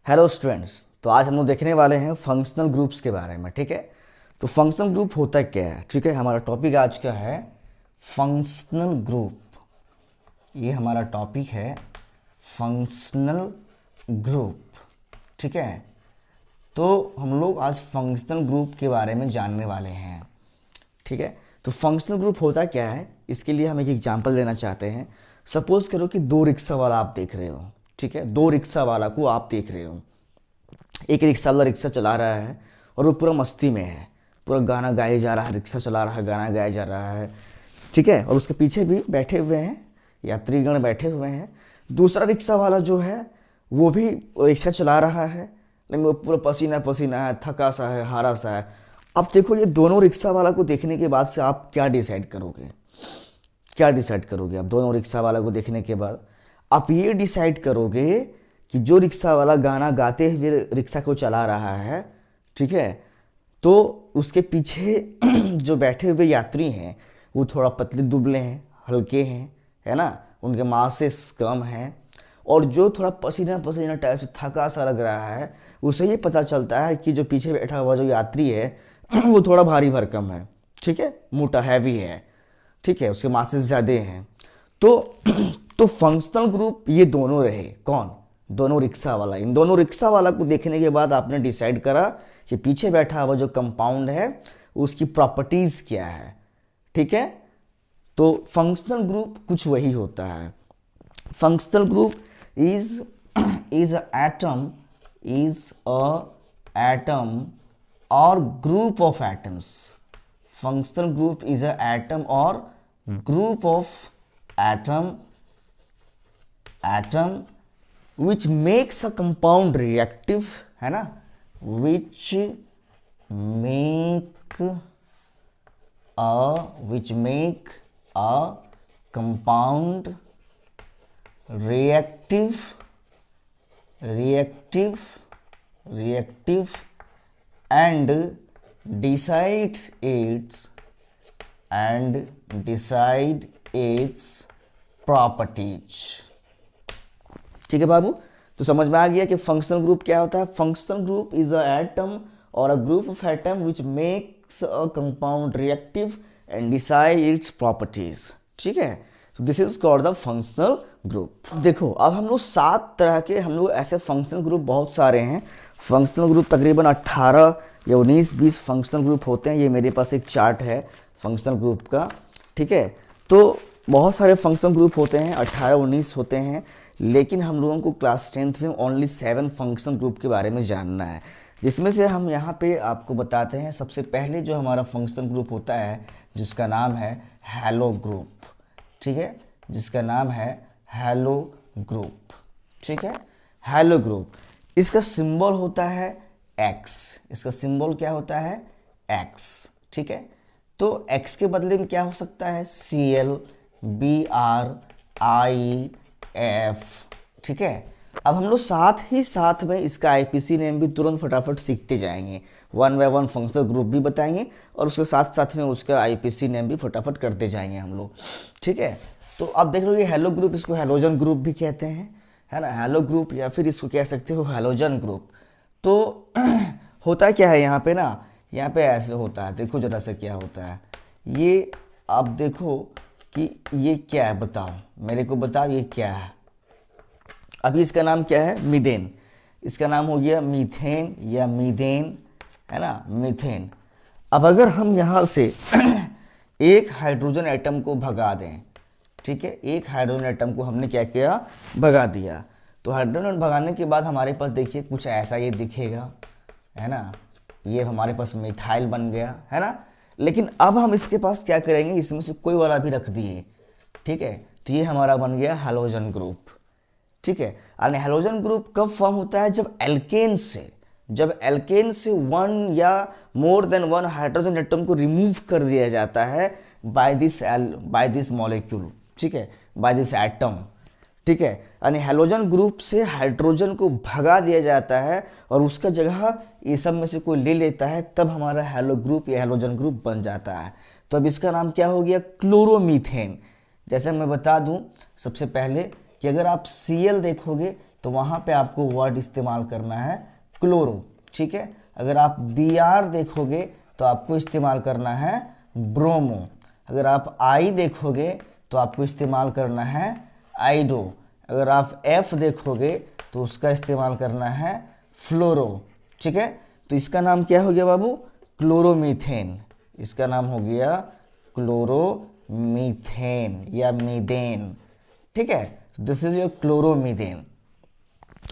Hello students. तो आज हम लोग देखने वाले हैं फंक्शनल ग्रुप्स के बारे में। ठीक है, तो फंक्शनल ग्रुप होता क्या है। ठीक है, हमारा टॉपिक आज का है फंक्शनल ग्रुप। ये हमारा टॉपिक है फंक्शनल ग्रुप। ठीक है, तो हम लोग आज फंक्शनल ग्रुप के बारे में जानने वाले हैं। ठीक है, तो फंक्शनल ग्रुप होता क्या है, इसके लिए हम एक एग्जांपल लेना चाहते हैं। सपोज करो कि दो रिक्शा वाला आप देख रहे हो। ठीक है, दो रिक्शा वाला को आप देख रहे हो। एक रिक्शा वाला रिक्शा चला रहा है और वो पूरा मस्ती में है, पूरा गाना गाया जा रहा है, रिक्शा चला रहा है, गाना गाया जा रहा है। ठीक है, और उसके पीछे भी बैठे हुए हैं यात्रीगण, बैठे हुए हैं। दूसरा रिक्शा वाला जो है वो भी रिक्शा चला रहा है, लेकिन वो पूरा पसीना पसीना है, थका सा है, हारा सा है। अब देखो, ये दोनों रिक्शा वाला को देखने के बाद से आप क्या डिसाइड करोगे? क्या डिसाइड करोगे आप दोनों रिक्शा वाला को देखने के बाद? आप ये डिसाइड करोगे कि जो रिक्शा वाला गाना गाते हुए रिक्शा को चला रहा है, ठीक है, तो उसके पीछे जो बैठे हुए यात्री हैं वो थोड़ा पतले दुबले हैं, हल्के हैं, है ना, उनके मासेस कम हैं। और जो थोड़ा पसीना पसीना टाइप से थका सा लग रहा है, उसे ये पता चलता है कि जो पीछे बैठा हुआ जो यात्री है वो थोड़ा भारी भरकम है। ठीक है, मोटा हैवी है। ठीक है, उसके मासेस ज़्यादा हैं। तो तो फंक्शनल ग्रुप ये दोनों रहे। कौन? दोनों रिक्शा वाला। इन दोनों रिक्शा वाला को देखने के बाद आपने डिसाइड करा कि पीछे बैठा हुआ जो कंपाउंड है उसकी प्रॉपर्टीज क्या है। ठीक है, तो फंक्शनल ग्रुप कुछ वही होता है। Functional group is a atom और group of atoms. Functional group is a atom और group of atom which makes a compound reactive, है ना, which make a compound reactive and decide its properties। ठीक है बाबू, तो समझ में आ गया कि फंक्शनल ग्रुप क्या होता है। Functional group is a atom और a group of atom which makes a compound reactive and decide its properties. ठीक है, तो this is called the functional group. देखो, अब हम लोग 7 तरह के, हम लोग ऐसे फंक्शनल ग्रुप बहुत सारे हैं। फंक्शनल ग्रुप तकरीबन 18 या 19-20 फंक्शनल ग्रुप होते हैं। ये मेरे पास एक चार्ट है फंक्शनल ग्रुप का। ठीक है, तो बहुत सारे फंक्शनल ग्रुप होते हैं, 18-19 होते हैं। लेकिन हम लोगों को क्लास 10th में ओनली 7 फंक्शनल ग्रुप के बारे में जानना है, जिसमें से हम यहाँ पे आपको बताते हैं। सबसे पहले जो हमारा फंक्शनल ग्रुप होता है जिसका नाम है हैलो ग्रुप। ठीक है, जिसका नाम है हैलो ग्रुप। ठीक है, हैलो ग्रुप, इसका सिंबल होता है एक्स। इसका सिंबल क्या होता है? एक्स। ठीक है, तो एक्स के बदले में क्या हो सकता है? Cl, Br, I, F। ठीक है, अब हम लोग साथ में इसका आईपीसी नेम भी तुरंत फटाफट सीखते जाएंगे। 1 बाय 1 फंक्शनल ग्रुप भी बताएंगे और उसके साथ में उसका आईपीसी नेम भी फटाफट करते जाएंगे हम लोग। ठीक है, तो अब देख लो, ये हेलो ग्रुप, इसको हेलोजन ग्रुप भी कहते हैं, है ना, हेलो ग्रुप, या फिर इसको कह सकते हो हेलोजन ग्रुप। तो होता क्या है यहाँ पे ना, यहाँ पे ऐसे होता है। देखो जरा सा क्या होता है ये। आप देखो कि ये क्या है, बताओ मेरे को, बताओ ये क्या है। अभी इसका नाम क्या है? मीथेन। इसका नाम हो गया मीथेन या मीथेन, है ना, मीथेन। अब अगर हम यहाँ से एक हाइड्रोजन एटम को भगा दें, ठीक है, एक हाइड्रोजन एटम को हमने क्या किया? भगा दिया। तो हाइड्रोजन भगाने के बाद हमारे पास देखिए कुछ ऐसा ये दिखेगा, है ना, ये हमारे पास मिथाइल बन गया, है ना। लेकिन अब हम इसके पास क्या करेंगे? इसमें से कोई वाला भी रख दिए। ठीक है, तो ये हमारा बन गया हैलोजन ग्रुप। ठीक है, और हैलोजन ग्रुप कब फॉर्म होता है? जब एल्केन से 1 या मोर देन 1 हाइड्रोजन एटम को रिमूव कर दिया जाता है बाय दिस मॉलिक्यूल। ठीक है, बाय दिस एटम। ठीक है, यानी हैलोजन ग्रुप से हाइड्रोजन को भगा दिया जाता है और उसका जगह ये सब में से कोई ले लेता है, तब हमारा हैलो ग्रुप या हैलोजन ग्रुप बन जाता है। तो अब इसका नाम क्या हो गया? क्लोरोमीथेन। जैसे मैं बता दूं सबसे पहले कि अगर आप Cl देखोगे तो वहाँ पे आपको वर्ड इस्तेमाल करना है क्लोरो, ठीक है। अगर आप Br देखोगे तो आपको इस्तेमाल करना है ब्रोमो। अगर आप I देखोगे तो आपको इस्तेमाल करना है आइडो। अगर आप F देखोगे तो उसका इस्तेमाल करना है फ्लोरो, ठीक है। तो इसका नाम क्या हो गया बाबू? क्लोरोमीथेन। इसका नाम हो गया क्लोरोमीथेन या मीथेन, ठीक है। This is your chloromethane.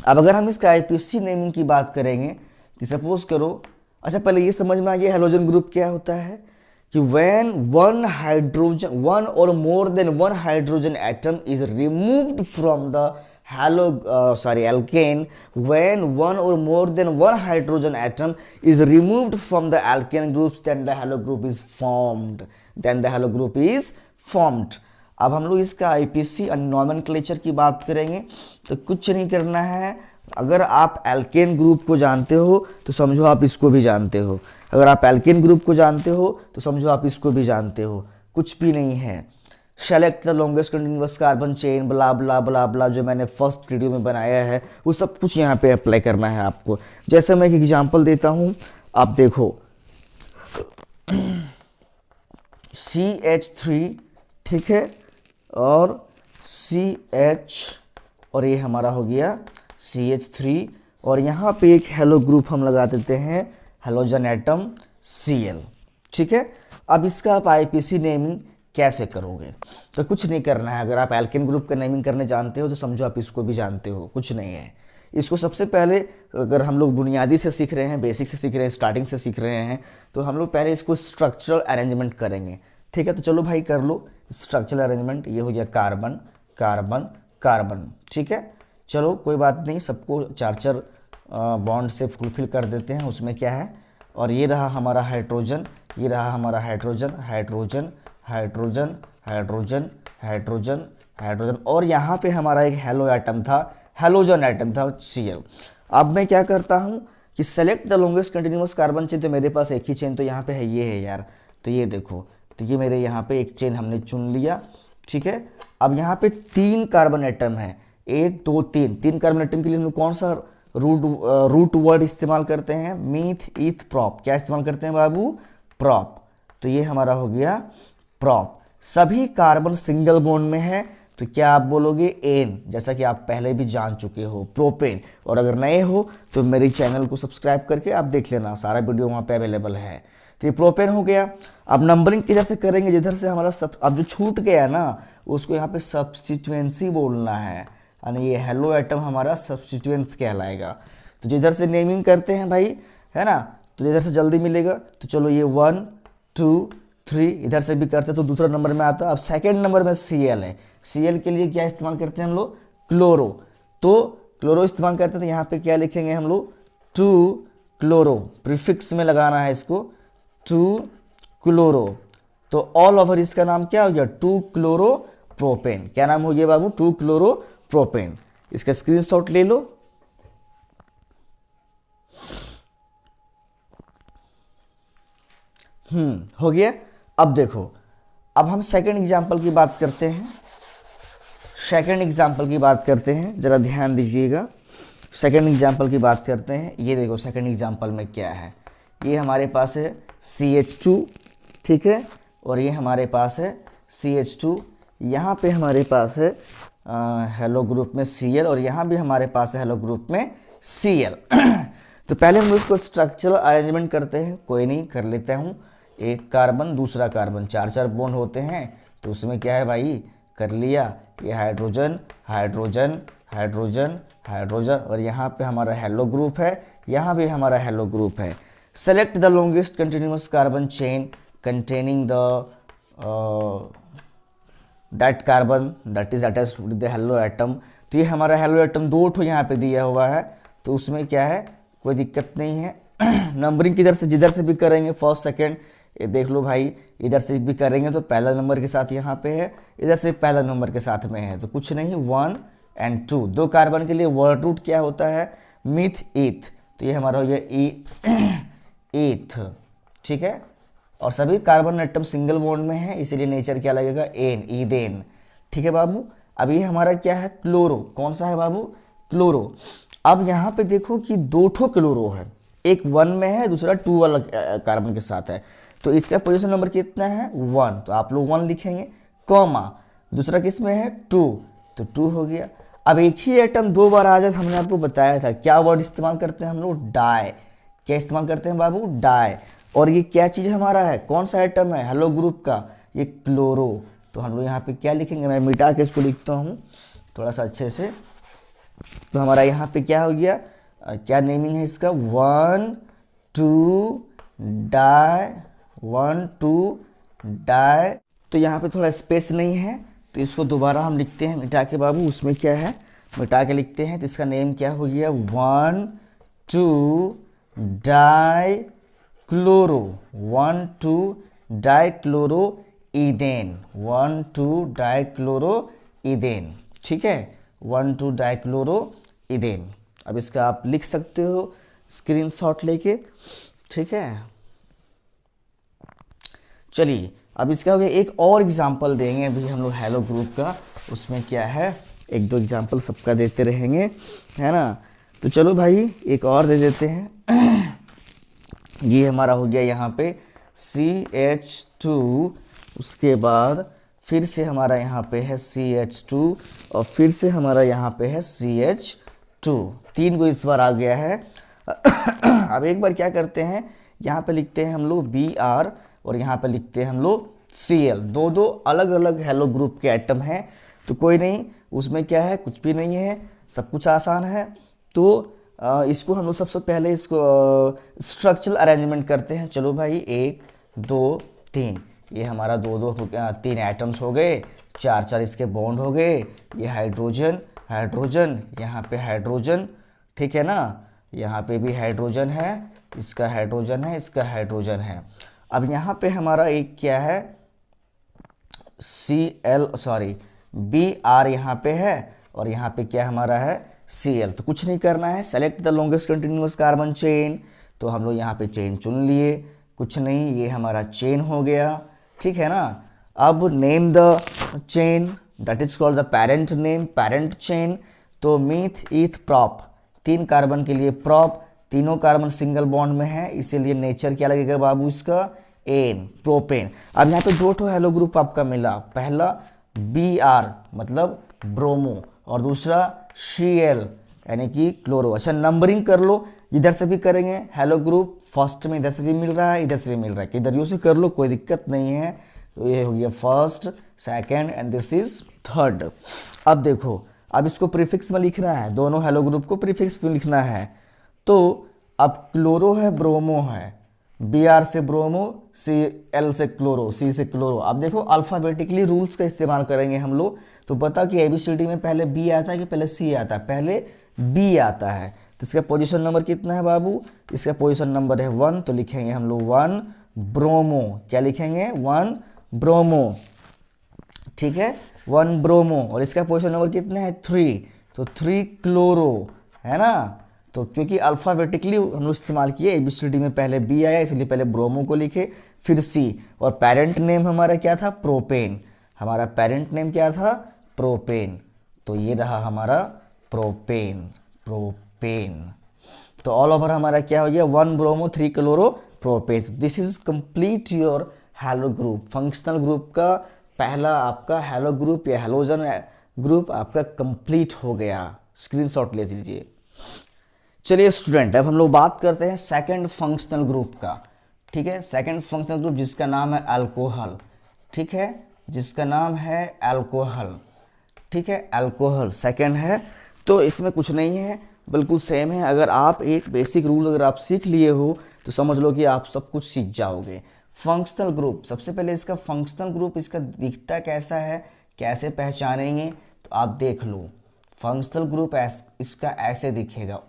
अब अगर हम इसका आईपीसी नेमिंग की बात करेंगे कि सपोज करो, अच्छा पहले ये समझ में आ गया हैलोजन ग्रुप क्या होता है कि when one or more than one hydrogen atom is removed from the alkane, when one or more than one hydrogen atom is removed from the alkane groups, then the halo group is formed. अब हम लोग इसका IPC nomenclature की बात करेंगे तो कुछ नहीं करना है। अगर आप एल्केन ग्रुप को जानते हो तो समझो आप इसको भी जानते हो, अगर आप एल्केन ग्रुप को जानते हो तो समझो आप इसको भी जानते हो, कुछ भी नहीं है। Select the longest continuous carbon chain blah blah blah blah जो मैंने फर्स्ट वीडियो में बनाया है वो सब कुछ यहाँ पे अप्लाई करना है आपको। जैसे मैं एक एग्जांपल देता हूँ, आप देखो CH3, ठीक है, और CH और ये हमारा हो गया CH3 और यहाँ पे एक हेलो ग्रुप हम लगा देते हैं हेलोजन एटम Cl, ठीक है। अब इसका आप आईपीसी नेमिंग कैसे करोगे? तो कुछ नहीं करना है। अगर आप एल्केन ग्रुप का नेमिंग करने जानते हो तो समझो आप इसको भी जानते हो, कुछ नहीं है। इसको सबसे पहले अगर हम लोग बुनियादी से सीख रहे हैं, बेसिक से सीख रहे हैं, स्टार्टिंग से सीख रहे हैं, तो हम लोग पहले इसको स्ट्रक्चरल अरेंजमेंट करेंगे, ठीक है। तो चलो भाई कर लो स्ट्रक्चरल अरेंजमेंट। ये हो गया कार्बन कार्बन कार्बन, ठीक है। चलो कोई बात नहीं, सबको चार चार बॉन्ड से फुलफिल कर देते हैं, उसमें क्या है। और ये रहा हमारा हाइड्रोजन, ये रहा हमारा hydrogen hydrogen hydrogen hydrogen hydrogen hydrogen और यहाँ पे हमारा एक हेलो एटम था, हेलोजन एटम था Cl। अब मैं क्या करता हूँ कि select the longest continuous carbon chain, तो मेरे पास एक ही चेन तो यहाँ पे है, ये है यार। तो ये देखो, तो ये मेरे यहाँ पे एक चेन हमने चुन लिया, ठीक है। अब यहाँ पे 3 कार्बन एटम है, 1 2 3। 3 कार्बन एटम के लिए हम लोग कौन सा रूट वर्ड इस्तेमाल करते हैं? Meth eth prop. क्या इस्तेमाल करते हैं बाबू? प्रॉप। तो ये हमारा हो गया प्रॉप। सभी कार्बन सिंगल बॉन्ड में है तो क्या आप बोलोगे? एन, जैसा कि आप पहले भी जान चुके हो, प्रोपेन। और अगर नए हो तो मेरे चैनल को सब्सक्राइब करके आप देख लेना, सारा वीडियो वहाँ पे अवेलेबल है। तो ये प्रोपेन हो गया। अब नंबरिंग किधर से करेंगे? जिधर से हमारा अब जो छूट गया ना उसको यहाँ पे सब्स्टिट्यूएंसी बोलना है, यानी ये हेलो एटम हमारा सब्स्टिट्यूएंस कहलाएगा। तो जिधर से नेमिंग करते हैं भाई, है ना, तो इधर से जल्दी मिलेगा। तो चलो ये 1 2 3 इधर से भी करते तो दूसरा नंबर में आता। अब सेकेंड नंबर में Cl है। Cl के लिए क्या इस्तेमाल करते हैं हम लोग? क्लोरो। तो क्लोरो इस्तेमाल करते हैं, तो यहाँ पे क्या लिखेंगे हम लोग? 2 क्लोरो, प्रीफिक्स में लगाना है इसको, 2 क्लोरो। तो ऑल ओवर इसका नाम क्या हो गया? 2 क्लोरो प्रोपेन। क्या नाम हो गया बाबू? 2 क्लोरो प्रोपेन। इसका स्क्रीनशॉट ले लो। हो गया। अब देखो, अब हम सेकंड एग्जाम्पल की बात करते हैं। सेकंड एग्जाम्पल की बात करते हैं, जरा ध्यान दीजिएगा। सेकंड एग्जाम्पल की बात करते हैं। ये देखो सेकंड एग्जाम्पल में क्या है। ये हमारे पास है CH2, ठीक है, और ये हमारे पास है CH2। यहाँ पे हमारे पास है हेलो ग्रुप में Cl और यहाँ भी हमारे पास है हेलो ग्रुप में Cl। तो पहले हम इसको स्ट्रक्चरल अरेंजमेंट करते हैं। कोई नहीं, कर लेता हूँ। एक कार्बन दूसरा कार्बन, 4 बॉन्ड होते हैं, तो उसमें क्या है भाई, कर लिया। ये हाइड्रोजन हाइड्रोजन हाइड्रोजन हाइड्रोजन और यहाँ पे हमारा हेलो ग्रुप है, यहाँ भी हमारा हेलो ग्रुप है। Select the longest continuous carbon chain containing that carbon that is attached with the hello atom. तो ये हमारा हेलो एटम 2 ठो यहाँ पे दिया हुआ है, तो उसमें क्या है, कोई दिक्कत नहीं है। नंबरिंग किधर से, जिधर से भी करेंगे, फर्स्ट सेकंड, ये देख लो भाई, इधर से भी करेंगे तो पहला नंबर के साथ यहाँ पे है, इधर से पहला नंबर के साथ में है, तो कुछ नहीं, 1 और 2। 2 कार्बन के लिए वर्ड रूट क्या होता है? मीथ ईथ। तो ये हमारा हो गया ईथ, ठीक है। और सभी कार्बन एटम सिंगल बॉन्ड में है, इसीलिए नेचर क्या लगेगा? एन, ईदेन, ठीक है बाबू। अब ये हमारा क्या है? क्लोरो। कौन सा है बाबू? क्लोरो। अब यहाँ पे देखो कि दो ठो क्लोरो है, एक 1 में है, दूसरा 2 वाला कार्बन के साथ है, तो इसका पोजीशन नंबर कितना है 1, तो आप लोग 1 लिखेंगे, कॉमा दूसरा किस में है 2, तो 2 हो गया। अब एक ही एटम दो बार आ जाए, हमने आपको बताया था क्या वर्ड इस्तेमाल करते हैं हम लोग, डाई। क्या इस्तेमाल करते हैं बाबू, डाई। और ये क्या चीज़ हमारा है, कौन सा एटम है हेलो ग्रुप का, ये क्लोरो। तो हम लोग यहाँ पे क्या लिखेंगे, मैं मिटा के इसको लिखता हूँ थोड़ा सा अच्छे से। तो हमारा यहाँ पे क्या हो गया, क्या नेमिंग है इसका, 1 2 डाई, 1 2 डाई। तो यहाँ पे थोड़ा स्पेस नहीं है, तो इसको दोबारा हम लिखते हैं मिटा के बाबू, उसमें क्या है मिटा के लिखते हैं। तो इसका नेम क्या हो गया, 1 2 die chloro, 1 2 die chloro ethane, 1 2 die chloro ethane, ठीक है, 1 2 डाई क्लोरो इथेन। अब इसका आप लिख सकते हो स्क्रीनशॉट लेके, ठीक है। चलिए अब इसका हो गया, एक और एग्जांपल देंगे अभी हम लोग हेलो ग्रुप का, उसमें क्या है, एक दो एग्जांपल सबका देते रहेंगे, है ना। तो चलो भाई एक और दे देते हैं। ये हमारा हो गया यहाँ पे CH2, उसके बाद फिर से हमारा यहाँ पे है CH2, और फिर से हमारा यहाँ पे है CH2, 3 को इस बार आ गया है। अब एक बार क्या करते हैं, यहाँ पे लिखते हैं हम लोग Br, और यहाँ पे लिखते हैं हम लोग Cl, दो दो अलग अलग हेलो ग्रुप के एटम हैं, तो कोई नहीं, उसमें क्या है, कुछ भी नहीं है, सब कुछ आसान है। तो इसको हम लोग सबसे पहले इसको स्ट्रक्चरल अरेंजमेंट करते हैं। चलो भाई 1 2 3, ये हमारा 2 2 3 एटम्स हो गए, 4 4 इसके बॉन्ड हो गए, ये हाइड्रोजन हाइड्रोजन, यहाँ पे हाइड्रोजन, ठीक है ना, यहाँ पे भी हाइड्रोजन है, इसका हाइड्रोजन है, इसका हाइड्रोजन है। अब यहाँ पे हमारा एक क्या है Br यहाँ पे है, और यहाँ पे क्या हमारा है Cl। तो कुछ नहीं करना है, select the longest continuous carbon chain, तो हम लोग यहाँ पे चेन चुन लिए, कुछ नहीं, ये हमारा चेन हो गया, ठीक है ना। अब name the chain, that is called the parent name, parent chain. तो मीथ ईथ प्रॉप, 3 कार्बन के लिए प्रॉप, तीनों कार्बन सिंगल बॉन्ड में है, इसीलिए नेचर क्या लगेगा बाबू इसका, एन, प्रोपेन। अब यहाँ पे 2 ठो हेलो ग्रुप आपका मिला, पहला Br मतलब ब्रोमो, और दूसरा Cl यानी कि क्लोरो। अच्छा नंबरिंग कर लो, इधर से भी करेंगे हेलो ग्रुप, फर्स्ट में इधर से भी मिल रहा है, इधर से भी मिल रहा है, किधर यूँ से कर लो, कोई दिक्कत नहीं है। तो ये हो गया first, second and this is third. अब देखो, अब इसको प्रीफिक्स में लिखना है, दोनों हेलो ग्रुप को प्रीफिक्स में लिखना है। तो अब क्लोरो है ब्रोमो है, Br से ब्रोमो, Cl से क्लोरो, C से क्लोरो। अब देखो अल्फ़ाबेटिकली रूल्स का इस्तेमाल करेंगे हम लोग। तो पता कि ABCD में पहले B आता है कि पहले C आता है, पहले B आता है। तो इसका पोजीशन नंबर कितना है बाबू, इसका पोजीशन नंबर है 1, तो लिखेंगे हम लोग 1 ब्रोमो, क्या लिखेंगे 1 ब्रोमो, ठीक है 1 ब्रोमो। और इसका पोजीशन नंबर कितना है 3, तो 3 क्लोरो, है ना। तो क्योंकि अल्फ़ाबेटिकली हम लोग इस्तेमाल किए, ABCD में पहले B आया, इसलिए पहले ब्रोमो को लिखे, फिर C। और पेरेंट नेम हमारा क्या था, प्रोपेन, हमारा पेरेंट नेम क्या था, प्रोपेन। तो ये रहा हमारा प्रोपेन, प्रोपेन। तो ऑल ओवर हमारा क्या हो गया, 1 bromo 3 chloro propane. This is complete your hello group. Functional group का पहला आपका हेलो ग्रुप या हेलोजन ग्रुप आपका कंप्लीट हो गया। स्क्रीनशॉट ले लीजिए। चलिए स्टूडेंट, अब हम लोग बात करते हैं सेकंड फंक्शनल ग्रुप का, ठीक है। सेकंड फंक्शनल ग्रुप जिसका नाम है अल्कोहल, ठीक है, जिसका नाम है अल्कोहल, ठीक है, अल्कोहल सेकंड है। तो इसमें कुछ नहीं है, बिल्कुल सेम है। अगर आप एक बेसिक रूल अगर आप सीख लिए हो तो समझ लो कि आप सब कुछ सीख जाओगे। फंक्शनल ग्रुप, सबसे पहले इसका फंक्शनल ग्रुप इसका दिखता कैसा है, कैसे पहचानेंगे, तो आप देख लो। फंक्शनल ग्रुप इसका ऐसे दिखेगा,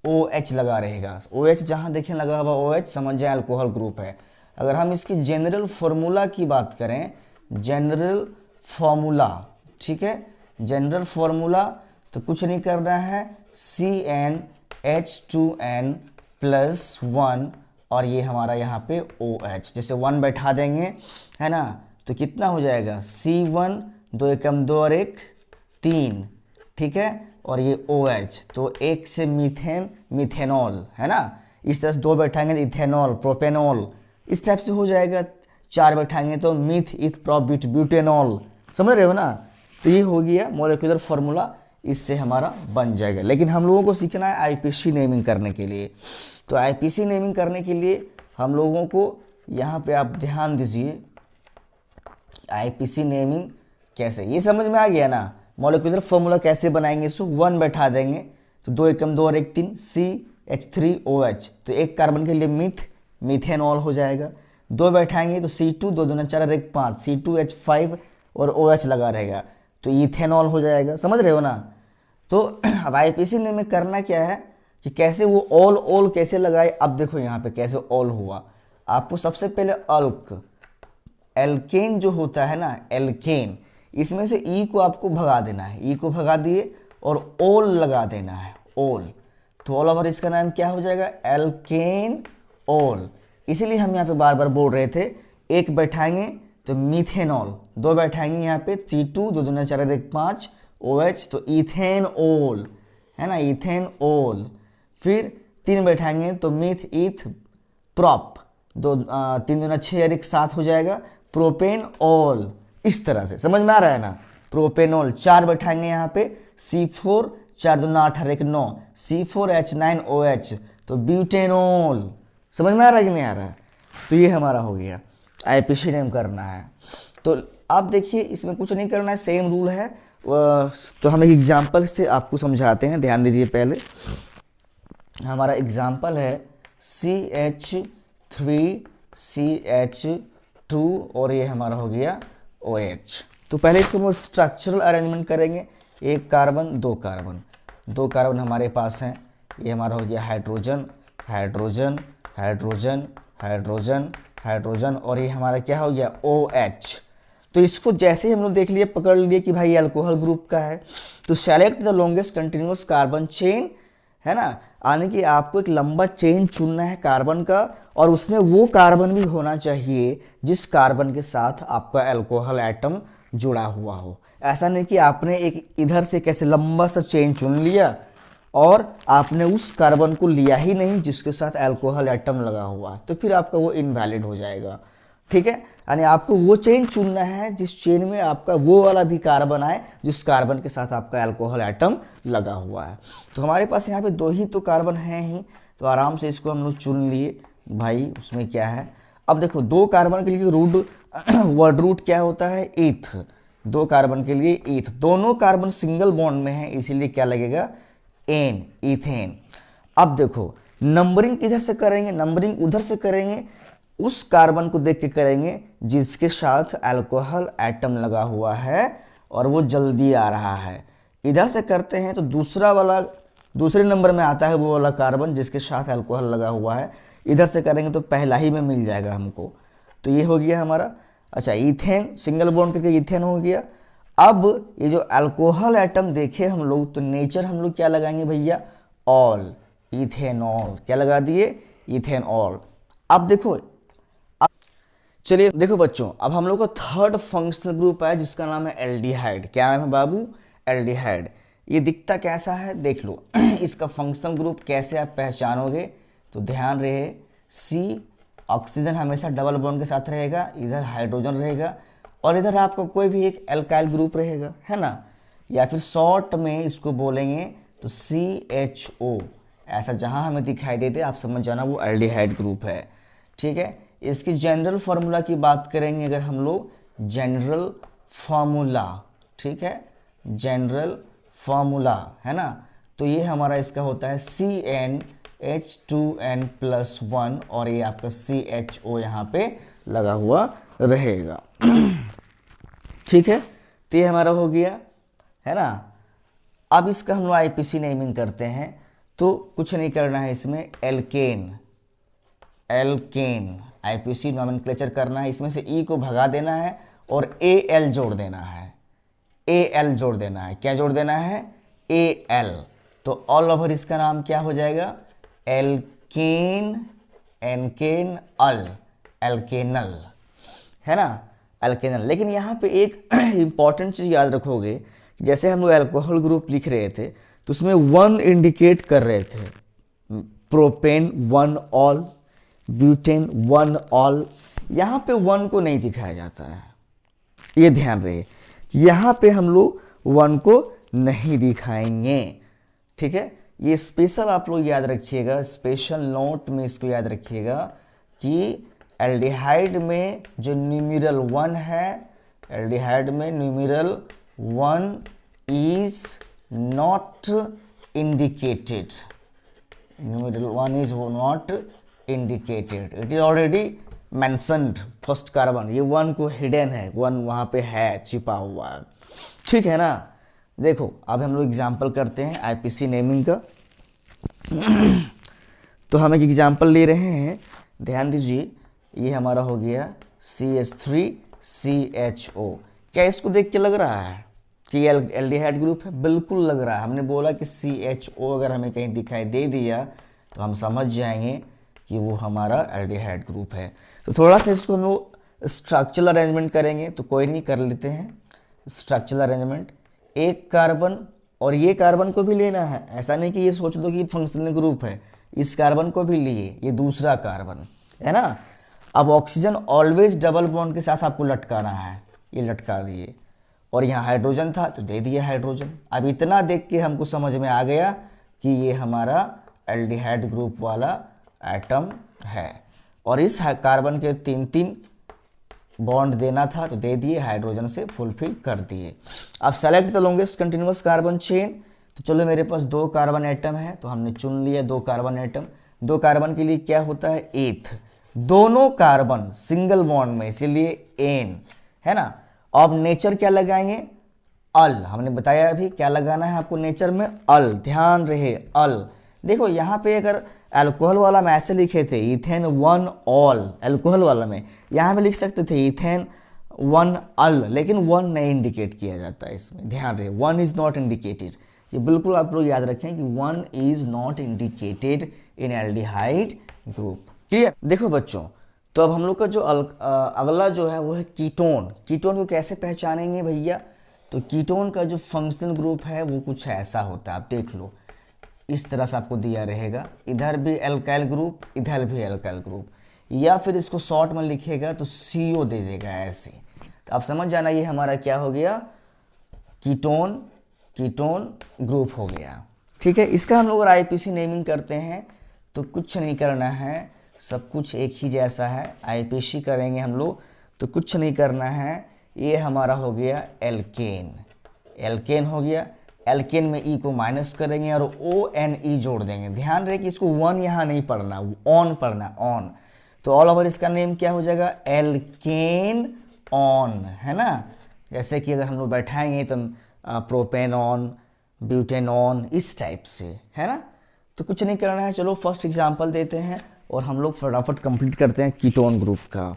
OH लगा रहेगा, OH जहाँ देखें लगा हुआ OH समझ जाए अल्कोहल ग्रुप है। अगर हम इसकी जनरल फार्मूला की बात करें, जनरल फार्मूला, ठीक है, जनरल फार्मूला, तो कुछ नहीं करना है, CnH2n+1, और ये हमारा यहाँ पे OH, जैसे 1 बैठा देंगे, है ना, तो कितना हो जाएगा, C1 2 एकम 2 और 1 3, ठीक है, और ये OH, तो एक से मीथेन मिथेनॉल, है ना। इस तरह से 2 बैठाएंगे तो इथेनॉल प्रोपेनॉल, इस टाइप से हो जाएगा। 4 बैठाएंगे तो मीथ इथ प्रोप ब्यूटेनॉल, समझ रहे हो ना। तो ये हो गया मॉलिक्यूलर फार्मूला, इससे हमारा बन जाएगा। लेकिन हम लोगों को सीखना है आईपीसी नेमिंग करने के लिए। तो आईपीसी नेमिंग करने के लिए हम लोगों को यहाँ पे आप ध्यान दीजिए, आईपीसी नेमिंग कैसे, ये समझ में आ गया ना। मॉलिक्यूलर फार्मूला कैसे बनाएंगे, इसको 1 बैठा देंगे तो 2 एकम 2 और 1 3 CH3OH, तो एक कार्बन के लिए मीथेनॉल हो जाएगा। 2 बैठाएंगे तो C2 2 2 4 और 1 5 C2H5 और OH लगा रहेगा, तो इथेनॉल हो जाएगा, समझ रहे हो ना। तो अब आईपीसी ने में करना क्या है कि कैसे वो ऑल कैसे लगाए। अब देखो यहाँ पे कैसे ऑल हुआ। आपको सबसे पहले अल्क एल्केन जो होता है ना, एल्केन, इसमें से ई को आपको भगा देना है, ई को भगा दिए और ओल लगा देना है, ओल। तो ऑल ओवर इसका नाम क्या हो जाएगा, एल्केन ओल। इसीलिए हम यहाँ पे बार बार बोल रहे थे, 1 बैठाएंगे तो मीथेनॉल, 2 बैठाएंगे यहाँ पे C2 2 2 4 1 5 OH, तो इथेन ओल, है ना, इथेन ओल। फिर 3 बैठाएंगे तो मीथ इथ प्रॉप, 3 2 6 और 1 7 हो जाएगा प्रोपेन ऑल। इस तरह से समझ में आ रहा है ना, प्रोपेनॉल। 4 बैठाएंगे यहाँ पे C4 4 2 8 और 1 9 C4H9OH, तो ब्यूटेनॉल। समझ में आ रहा है कि नहीं आ रहा है। तो ये हमारा हो गया, आईपीसी नेम करना है। तो आप देखिए इसमें कुछ नहीं करना है, सेम रूल है। तो हम एक एग्जांपल से आपको समझाते हैं, ध्यान दीजिए। पहले हमारा एग्जांपल है CH3CH2 और ये हमारा हो गया OH। तो पहले इसको हम स्ट्रक्चरल अरेंजमेंट करेंगे। 1 कार्बन 2 कार्बन, 2 कार्बन हमारे पास हैं। ये हमारा हो गया hydrogen hydrogen hydrogen hydrogen hydrogen, और ये हमारा क्या हो गया OH। तो इसको जैसे ही हम लोग देख लिए, पकड़ लिए कि भाई अल्कोहल ग्रुप का है, तो select the longest continuous carbon chain, है ना, यानी कि आपको एक लंबा चेन चुनना है कार्बन का, और उसमें वो कार्बन भी होना चाहिए जिस कार्बन के साथ आपका अल्कोहल एटम जुड़ा हुआ हो। ऐसा नहीं कि आपने एक इधर से कैसे लंबा सा चेन चुन लिया और आपने उस कार्बन को लिया ही नहीं जिसके साथ अल्कोहल एटम लगा हुआ, तो फिर आपका वो इनवैलिड हो जाएगा। ठीक है, यानी आपको वो चेन चुनना है जिस चेन में आपका वो वाला भी कार्बन आए जिस कार्बन के साथ आपका अल्कोहल एटम लगा हुआ है। तो हमारे पास यहाँ पे 2 ही तो कार्बन हैं ही, तो आराम से इसको हम लोग चुन लिए भाई, उसमें क्या है। अब देखो 2 कार्बन के लिए वर्ड रूट क्या होता है, ईथ। 2 कार्बन के लिए ईथ, दोनों कार्बन सिंगल बॉन्ड में है, इसीलिए क्या लगेगा, एन, इथेन। अब देखो नंबरिंग किधर से करेंगे, नंबरिंग उधर से करेंगे, उस कार्बन को देख के करेंगे जिसके साथ अल्कोहल एटम लगा हुआ है और वो जल्दी आ रहा है। इधर से करते हैं तो दूसरे नंबर में आता है वो वाला कार्बन जिसके साथ अल्कोहल लगा हुआ है। इधर से करेंगे तो पहला ही में मिल जाएगा हमको। तो ये हो गया हमारा। अच्छा, इथेन, सिंगल बॉन्ड करके इथेन हो गया। अब ये जो अल्कोहल एटम देखे हम लोग, तो नेचर हम लोग क्या लगाएंगे भैया, ऑल, इथेनॉल। क्या लगा दिए, इथेनॉल। अब देखो, चलिए देखो बच्चों, अब हम लोग का थर्ड फंक्शनल ग्रुप है जिसका नाम है एल्डिहाइड। क्या नाम है बाबू, एल्डिहाइड। ये दिखता कैसा है देख लो। इसका फंक्शनल ग्रुप कैसे आप पहचानोगे, तो ध्यान रहे, C ऑक्सीजन हमेशा डबल बॉन्ड के साथ रहेगा, इधर हाइड्रोजन रहेगा और इधर आपका कोई भी एक एल्काइल ग्रुप रहेगा, है ना। या फिर शॉर्ट में इसको बोलेंगे तो CHO। ऐसा जहाँ हमें दिखाई देते आप समझ जाना वो एल्डिहाइड ग्रुप है। ठीक है, इसकी जनरल फार्मूला की बात करेंगे अगर हम लोग, जनरल फार्मूला, ठीक है, जनरल फार्मूला, है ना। तो ये हमारा इसका होता है CnH2n+1 और ये आपका CHO यहाँ पे लगा हुआ रहेगा। ठीक है, तो ये हमारा हो गया, है ना। अब इसका हम लोग आईपीसी नेमिंग करते हैं, तो कुछ नहीं करना है इसमें, एल्केन, एल्केन आईपीसी नोमेनक्लेचर करना है। इसमें से ई को भगा देना है और AL जोड़ देना है, AL जोड़ देना है। क्या जोड़ देना है, AL। तो ऑल ओवर इसका नाम क्या हो जाएगा, एल्केन, एनकेन अल, एल्केनल, है ना, एल्केनल। लेकिन यहाँ पे एक इंपॉर्टेंट चीज़ याद रखोगे जैसे हम लोग अल्कोहल ग्रुप लिख रहे थे तो उसमें 1 इंडिकेट कर रहे थे, प्रोपेन 1 ऑल, ब्यूटेन 1 ऑल। यहाँ पे 1 को नहीं दिखाया जाता है, ये ध्यान रहे, यहाँ पे हम लोग 1 को नहीं दिखाएंगे, ठीक है। ये स्पेशल आप लोग याद रखिएगा, स्पेशल नोट में इसको याद रखिएगा कि एल्डिहाइड में जो न्यूमेरल 1 है, एल्डिहाइड में numeral 1 is not indicated, numeral 1 is not indicated, it is already mentioned first carbon, ये 1 को हिडन है, 1 वहाँ पे है, छिपा हुआ है, ठीक है ना। देखो अब हम लोग एग्जाम्पल करते हैं आईपीसी नेमिंग का। तो हम एक एग्जाम्पल ले रहे हैं, ध्यान दीजिए, ये हमारा हो गया CH3CHO। क्या इसको देख के लग रहा है कि एल्डिहाइड ग्रुप है? बिल्कुल लग रहा है। हमने बोला कि CHO अगर हमें कहीं दिखाई दे दिया तो हम समझ जाएंगे कि वो हमारा एल्डिहाइड ग्रुप है। तो थोड़ा सा इसको हम लोग स्ट्रक्चरल अरेंजमेंट करेंगे, तो कोई नहीं, कर लेते हैं स्ट्रक्चरल अरेंजमेंट। एक कार्बन और ये कार्बन को भी लेना है, ऐसा नहीं कि ये सोच दो कि फंक्शनल ग्रुप है, इस कार्बन को भी लिए, ये दूसरा कार्बन है ना। अब ऑक्सीजन ऑलवेज डबल बॉन्ड के साथ आपको लटकाना है, ये लटका दिए, और यहाँ हाइड्रोजन था तो दे दिया हाइड्रोजन। अब इतना देख के हमको समझ में आ गया कि ये हमारा एल्डिहाइड ग्रुप वाला एटम है, और इस कार्बन के 3 बॉन्ड देना था तो दे दिए, हाइड्रोजन से फुलफिल कर दिए। अब select the longest continuous carbon chain, तो चलो मेरे पास 2 कार्बन एटम है तो हमने चुन लिया 2 कार्बन एटम। 2 कार्बन के लिए क्या होता है? एथ, दोनों कार्बन सिंगल बॉन्ड में, इसीलिए एन, है ना। अब नेचर क्या लगाएंगे? अल, हमने बताया अभी क्या लगाना है आपको नेचर में, अल, ध्यान रहे अल। देखो यहाँ पे अगर अल्कोहल वाला में ऐसे लिखे थे इथेन 1 ऑल, अल्कोहल वाला में यहाँ पे लिख सकते थे इथेन 1 अल, लेकिन 1 नहीं इंडिकेट किया जाता है इसमें, ध्यान रहे 1 इज नॉट इंडिकेटेड। ये बिल्कुल आप लोग याद रखें कि 1 is not indicated in aldehyde group, clear. देखो बच्चों, तो अब हम लोग का जो अगला जो है वो है कीटोन। कीटोन को कैसे पहचानेंगे भैया? तो कीटोन का जो फंक्शनल ग्रुप है वो कुछ ऐसा होता है, आप देख लो, इस तरह से आपको दिया रहेगा, इधर भी एल्काइल ग्रुप, इधर भी एल्काइल ग्रुप, या फिर इसको शॉर्ट में लिखेगा तो CO दे देगा ऐसे। तो आप समझ जाना ये हमारा क्या हो गया, कीटोन ग्रुप हो गया, ठीक है। इसका हम लोग अगर आईपीसी नेमिंग करते हैं तो कुछ नहीं करना है, सब कुछ एक ही जैसा है। आईपीसी करेंगे हम लोग तो कुछ नहीं करना है, ये हमारा हो गया एल्केन, एल्केन हो गया। एल्केन में ई को माइनस करेंगे और ONE जोड़ देंगे। ध्यान रहे कि इसको 1 यहाँ नहीं पढ़ना, ऑन पढ़ना, ऑन। तो ऑल ओवर इसका नेम क्या हो जाएगा? एल्केन ऑन, है ना। जैसे कि अगर हम लोग बैठाएंगे तो प्रोपेनॉन, ब्यूटेनॉन, इस टाइप से, है ना। तो कुछ नहीं करना है, चलो फर्स्ट एग्जाम्पल देते हैं और हम लोग फटाफट कंप्लीट करते हैं कीटोन ग्रुप का।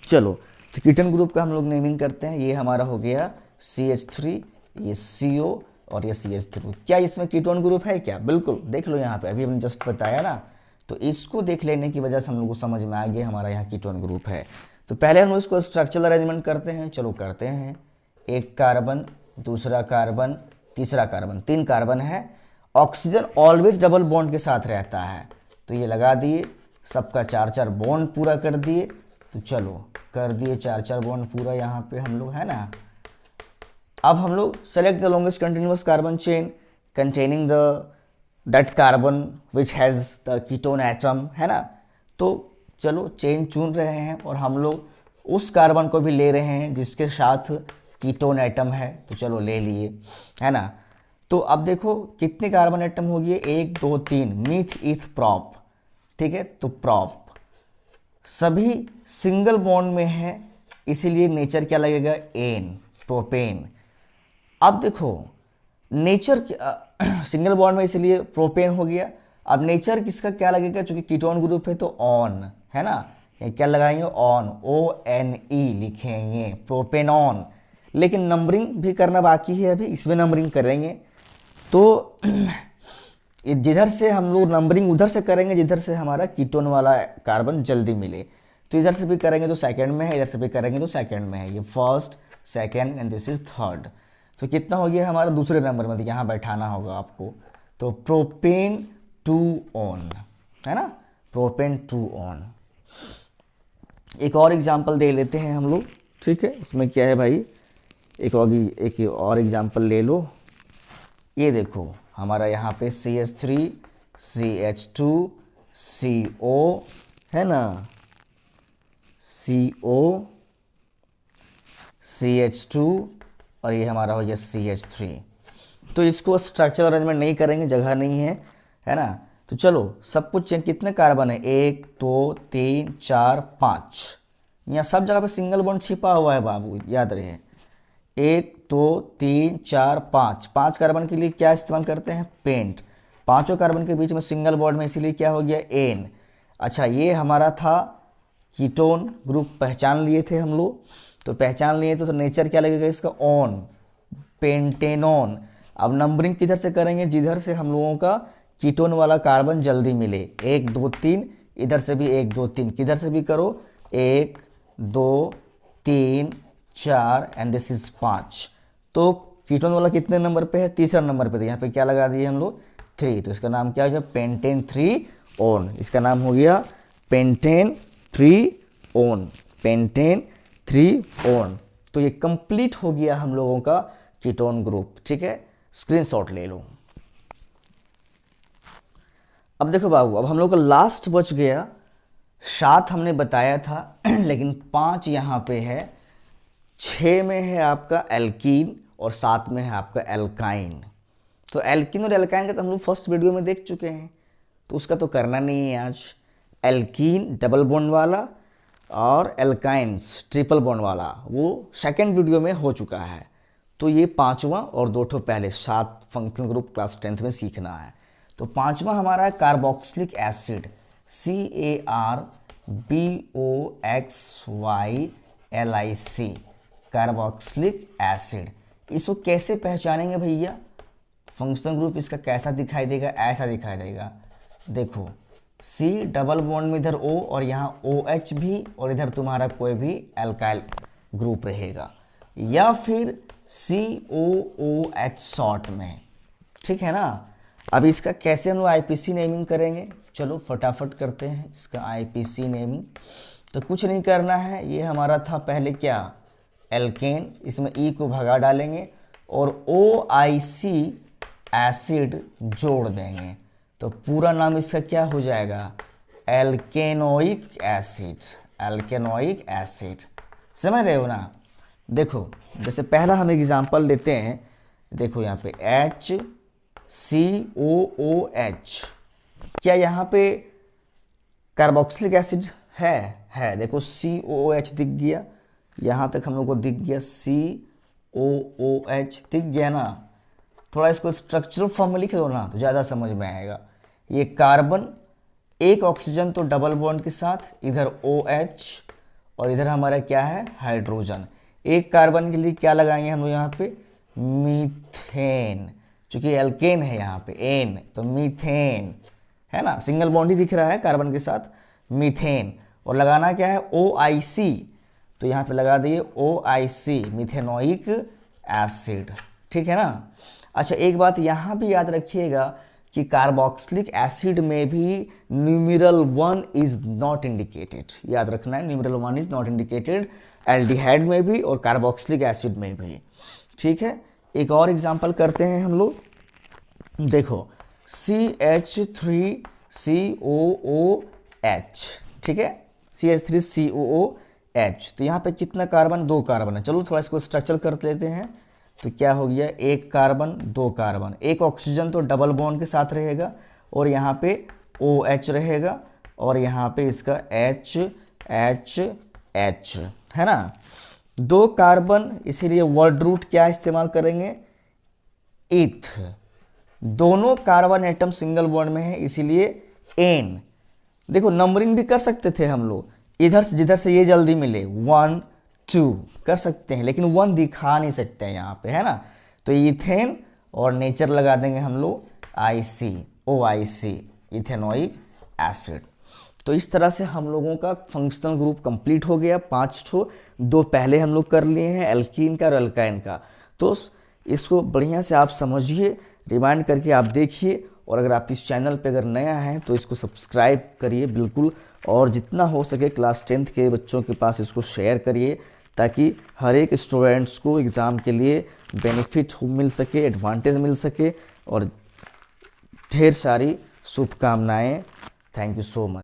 चलो, तो कीटोन ग्रुप का हम लोग नेमिंग करते हैं। ये हमारा हो गया CH3, ये CO और ये CH3। क्या इसमें कीटोन ग्रुप है क्या? बिल्कुल, देख लो यहाँ पे, अभी हमने जस्ट बताया ना, तो इसको देख लेने की वजह से हम लोग को समझ में आ गया हमारा यहाँ कीटोन ग्रुप है। तो पहले हम लोग इसको स्ट्रक्चरल अरेंजमेंट करते हैं, चलो करते हैं। एक कार्बन, दूसरा कार्बन, तीसरा कार्बन, 3 कार्बन है। ऑक्सीजन ऑलवेज डबल बॉन्ड के साथ रहता है, तो ये लगा दिए, सबका 4-4 बॉन्ड पूरा कर दिए। तो चलो कर दिए 4-4 बॉन्ड पूरा यहाँ पे हम लोग, है ना। अब हम लोग select the longest continuous carbon chain containing that carbon which has the ketone atom, है ना। तो चलो चेन चुन रहे हैं और हम लोग उस कार्बन को भी ले रहे हैं जिसके साथ कीटोन एटम है, तो चलो ले लिए, है ना। तो अब देखो कितने कार्बन एटम हो गए, 1 2 3, मीथ ईथ प्रॉप, ठीक है। तो प्रॉप सभी सिंगल बॉन्ड में है, इसीलिए नेचर क्या लगेगा? N, propane. अब देखो नेचर सिंगल बॉन्ड में, इसलिए प्रोपेन हो गया। अब नेचर किसका क्या लगेगा? चूंकि कीटोन ग्रुप है तो ऑन, है ना। ये क्या लगाएंगे? ऑन, ONE लिखेंगे, प्रोपेनॉन। लेकिन नंबरिंग भी करना बाकी है, अभी इसमें नंबरिंग करेंगे। तो जिधर से हम लोग नंबरिंग उधर से करेंगे जिधर से हमारा कीटोन वाला कार्बन जल्दी मिले। तो इधर से भी करेंगे तो सेकंड में है, इधर से भी करेंगे तो सेकंड में है। ये first, second and this is third. तो कितना हो गया हमारा दूसरे नंबर में, यहाँ बैठाना होगा आपको। तो प्रोपेन 2-on, है ना, प्रोपेन 2-on। एक और एग्जाम्पल दे लेते हैं हम लोग, ठीक है। इसमें क्या है भाई, एक और एग्जाम्पल ले लो। ये देखो हमारा यहाँ पे CH3 CH2 CO, है ना, CO CH2 और ये हमारा हो गया CH3। तो इसको स्ट्रक्चर अरेंजमेंट नहीं करेंगे, जगह नहीं है ना। तो चलो सब कुछ कितने कार्बन है, 1 2 3 4 5। यहाँ सब जगह पे सिंगल बॉन्ड छिपा हुआ है बाबू, याद रहे। 1 2 3 4 5, 5 कार्बन के लिए क्या इस्तेमाल करते हैं, पेंट। पांचों कार्बन के बीच में सिंगल बॉन्ड में, इसीलिए क्या हो गया, एन। अच्छा ये हमारा था कीटोन ग्रुप, पहचान लिए थे हम लोग। तो पहचान लिए तो नेचर क्या लगेगा इसका, ऑन, पेंटेनॉन। अब नंबरिंग किधर से करेंगे, जिधर से हम लोगों का कीटोन वाला कार्बन जल्दी मिले। 1 2 3, इधर से भी 1 2 3, किधर से भी करो, 1 2 3 4 एंड दिस इज 5। तो कीटोन वाला कितने नंबर पे है, तीसरा नंबर पे। तो यहाँ पे क्या लगा दिए हम लोग, 3। तो इसका नाम क्या हो गया, पेंटेन 3-on। इसका नाम हो गया पेंटेन 3-on, पेंटेन 3-on। तो ये कंप्लीट हो गया हम लोगों का कीटोन ग्रुप, ठीक है। स्क्रीनशॉट ले लो। अब देखो बाबू, अब हम लोग का लास्ट बच गया, 7 हमने बताया था लेकिन 5 यहाँ पे है, 6 में है आपका एल्कीन और 7 में है आपका एल्काइन। तो एल्कीन और एल्काइन का तो हम लोग फर्स्ट वीडियो में देख चुके हैं, तो उसका तो करना नहीं है आज। एल्कीन डबल बॉन्ड वाला और एल्काइंस ट्रिपल बॉन्ड वाला वो सेकेंड वीडियो में हो चुका है। तो ये 5वां और 2 ठो पहले 7 फंक्शनल ग्रुप क्लास 10th में सीखना है। तो 5वां हमारा है carboxylic acid, CARBOXYLIC, carboxylic acid. इसको कैसे पहचानेंगे भैया, फंक्शनल ग्रुप इसका कैसा दिखाई देगा, ऐसा दिखाई देगा। देखो C डबल बॉन्ड में इधर O और यहाँ OH भी, और इधर तुम्हारा कोई भी एल्काइल ग्रुप रहेगा, या फिर COOH शॉर्ट में, ठीक है ना। अब इसका कैसे हम लोग IPC नेमिंग करेंगे, चलो फटाफट करते हैं इसका IPC नेमिंग। तो कुछ नहीं करना है, ये हमारा था पहले क्या, एल्केन, इसमें E को भगा डालेंगे और OIC एसिड जोड़ देंगे। तो पूरा नाम इसका क्या हो जाएगा, एल्केनोइक एसिड, एल्केनोइक एसिड। समझ रहे हो ना। देखो जैसे पहला हम एग्जांपल लेते हैं, देखो यहाँ पे HCOOH, क्या यहाँ पे कार्बोक्सिलिक एसिड है। देखो COOH दिख गया, यहाँ तक हम लोग को दिख गया, COOH दिख गया ना। थोड़ा इसको स्ट्रक्चरल फॉर्म में लिख दो ना तो ज़्यादा समझ में आएगा। ये कार्बन, एक ऑक्सीजन तो डबल बॉन्ड के साथ, इधर OH और इधर हमारा क्या है, हाइड्रोजन। एक कार्बन के लिए क्या लगाएंगे हम लोग यहाँ पे, मीथेन, चूंकि एल्केन है यहाँ पे एन, तो मीथेन, है ना, सिंगल बॉन्ड ही दिख रहा है कार्बन के साथ, मीथेन। और लगाना क्या है, OIC, तो यहाँ पे लगा दिए OIC, मिथेनोइक एसिड, ठीक है ना। अच्छा एक बात यहाँ भी याद रखिएगा कि कार्बोक्सिलिक एसिड में भी न्यूमेरल 1 इज नॉट इंडिकेटेड, याद रखना है, numeral 1 is not indicated, aldehyde में भी और कार्बोक्सिलिक एसिड में भी, ठीक है। एक और एग्जांपल करते हैं हम लोग, देखो CH3COOH, ठीक है, CH3COOH। तो यहाँ पे कितना कार्बन, 2 कार्बन है। चलो थोड़ा इसको स्ट्रक्चर कर लेते हैं। तो क्या हो गया, 1 कार्बन 2 कार्बन, एक ऑक्सीजन तो डबल बॉन्ड के साथ रहेगा और यहाँ पे OH रहेगा और यहाँ पे इसका HH है ना। 2 कार्बन, इसीलिए वर्ड रूट क्या इस्तेमाल करेंगे, इथ। दोनों कार्बन एटम सिंगल बॉन्ड में है, इसीलिए एन। देखो नंबरिंग भी कर सकते थे हम लोग, इधर से जिधर से ये जल्दी मिले 1 2 कर सकते हैं, लेकिन 1 दिखा नहीं सकते हैं यहाँ पे, है ना। तो इथेन और नेचर लगा देंगे हम लोग OIC, इथेनोइक एसिड। तो इस तरह से हम लोगों का फंक्शनल ग्रुप कंप्लीट हो गया। 5 ठो, 2 पहले हम लोग कर लिए हैं, एल्कीन का और अल्काइन का। तो इसको बढ़िया से आप समझिए, रिमाइंड करके आप देखिए, और अगर आप इस चैनल पे अगर नया हैं तो इसको सब्सक्राइब करिए बिल्कुल, और जितना हो सके क्लास 10th के बच्चों के पास इसको शेयर करिए, ताकि हर एक स्टूडेंट्स को एग्ज़ाम के लिए बेनिफिट मिल सके, एडवांटेज मिल सके। और ढेर सारी शुभकामनाएं। Thank you so much.